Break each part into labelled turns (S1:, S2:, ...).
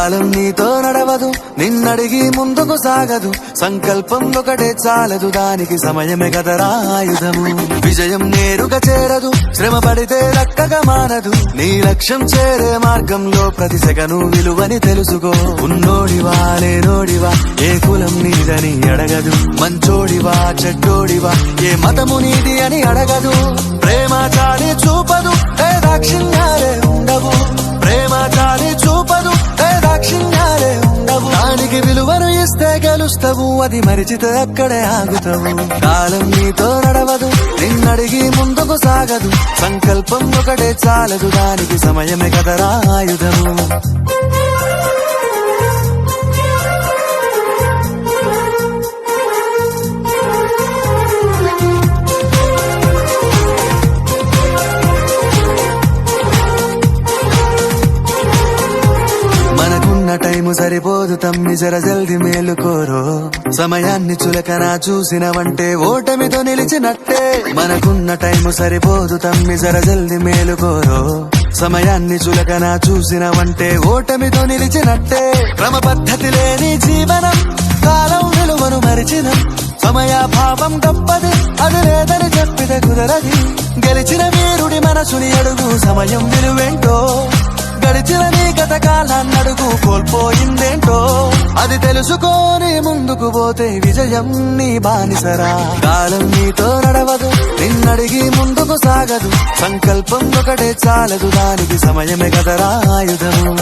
S1: కాలం నీతో నడవదు, నిన్నడిగి ముందుకు సాగదు. సంకల్పం ఒకటే చాలదు, దానికి సమయమే కదరా ఆయుధము. విజయం నేరుగా చేరదు, శ్రమ పడితే దక్కగా మారదు. నీ లక్ష్యం చేరే మార్గంలో ప్రతి సెకను విలువని తెలుసుకో. ఉన్నోడివా లేనోడివా, ఏ కులం నీదని అడగదు. మంచోడివా చెడ్డోడివా, ఏ మతము నీది అని అడగదు. ప్రేమ చాలి చూపదు, ఏ దాక్షిణ్యాలే ఉండవు. ప్రేమ చాలి చూపదు, ఏ దాక్షిణ్యాలే ఉండవు. దానికి విలువను ఇస్తే గెలుస్తావు, అది మరిచితే అక్కడే ఆగుతావు. కాలం నీతో నడవదు, నిన్నడిగి ముందుకు సాగదు. సంకల్పం ఒకటే చాలదు, దానికి సమయమే కదరా ఆయుధము. టైము సరిపోదు తమ్మి, జర జల్ది మేలుకోరో. సమయాన్ని చులకన చూసినవంటే ఓటమితో నిలిచినట్టే. మనకున్న టైము సరిపోదు తమ్మి, జర జల్ది మేలుకోరో. సమయాన్ని చులకన చూసినవంటే ఓటమితో నిలిచినట్టే. క్రమ పద్ధతి లేని జీవనం, కాలం విలువను మరిచినం. సమయాభావం గొప్పది, అది లేదని చెప్పితే కుదరది. గెలిచిన వీరుడి మనసుని అడుగు, సమయం విలువేంటో. గడిచిన నీ గత కాలాన్నడుగు, కోల్పోయిందేంటో. అది తెలుసుకొని ముందుకు పోతే విజయం నీ బానిసరా. కాలం నీతో నడవదు, నిన్నడిగి ముందుకు సాగదు. సంకల్పం ఒకటే చాలదు, దానికి సమయమే కదరా ఆయుధము.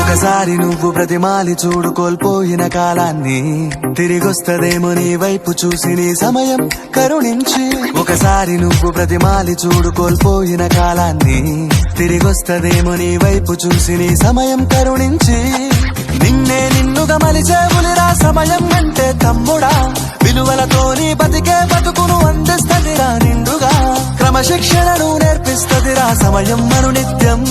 S1: ఒకసారి నువ్వు ప్రతిమాలి చూడు కోల్పోయిన కాలాన్ని. తిరిగొస్తదేమో నీ వైపు చూసి నీ సమయం కరుణించి. ఒకసారి నువ్వు ప్రతిమాలి చూడు కోల్పోయిన కాలాన్ని. తిరిగొస్తదేమో నీ వైపు చూసి నీ సమయం కరుణించి. నిన్నే నిన్నుగా మలిచేవులిరా సమయం అంటే తమ్ముడా. విలువలతోని బతికే బతుకును అందిస్తదిరా నిండుగా. క్రమశిక్షణను నేర్పిస్తదిరా సమయం మను నిత్యం.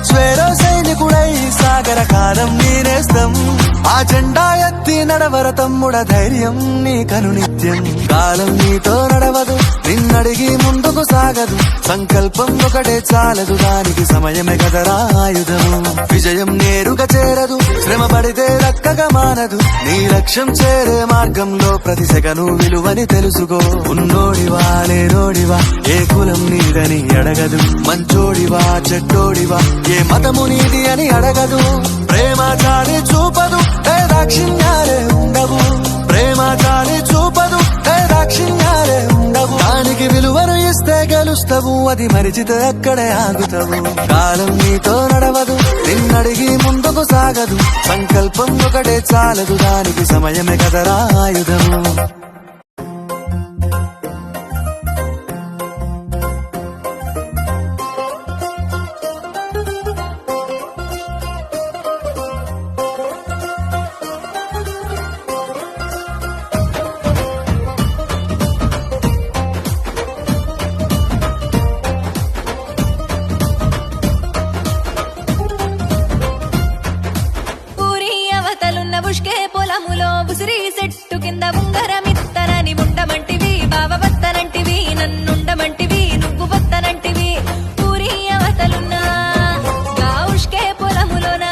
S1: స్వేరో సైనికుడై సాగర కాలం నీనేస్తం. ఆ జెండా ఎత్తి నడవర తమ్ముడ, ధైర్యం నీ కను నిత్యం. కాలం నీతో నడవదు, నిన్నడిగి ముందుకు సాగదు. సంకల్పం ఒకటే చాలదు, దానికి సమయమే కదరా ఆయుధము. విజయం నేరుగా చేరదు, శ్రమ పడితే దక్కగా మానదు. నీ లక్ష్యం చేరే మార్గంలో ప్రతి సెకను విలువని తెలుసుకో. ఉన్నోడివా లేనోడివా, ఏ కులం నీదని అడగదు. మంచోడివా చెడ్డోడివా, ఏ మతము నీది అని అడగదు. ప్రేమ చాలి చూపదు, ఏ దాక్షిణ్యాలే ఉండవు. ప్రేమ చాలి చూపదు, ఏ దాక్షిణ్యాలే ఉండవు. దానికి విలువను ఇస్తే గెలుస్తావు, అది మరిచితే అక్కడే ఆగుతావు. కాలం నీతో నడవదు, నిన్నడిగి ముందుకు సాగదు. సంకల్పం ఒకటే చాలదు, దానికి సమయమే కదరా ఆయుధము.
S2: ఉష్కే పొలములో ఉసిరి చెట్టు కింద ఉంగరమిత్తనని ఉండమంటివి. బావ వత్తనంటివి, నన్నుండమంటివి, నువ్వు వత్తనంటివి. ఊరి అవతలున్నా గా ఉష్కే పొలములోనా,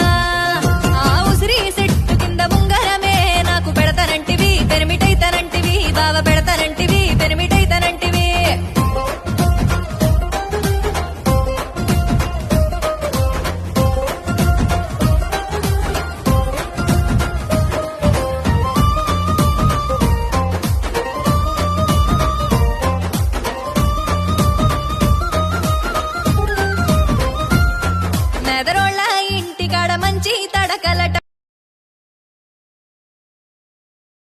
S2: ఆ ఉసిరి చెట్టు కింద ఉంగరమే నాకు పెడతానంటివి. పెరిమిటైతనంటివి, బావ పెడతానంటివి, పెరిమిటైతనంటివి. మంచి తడకలట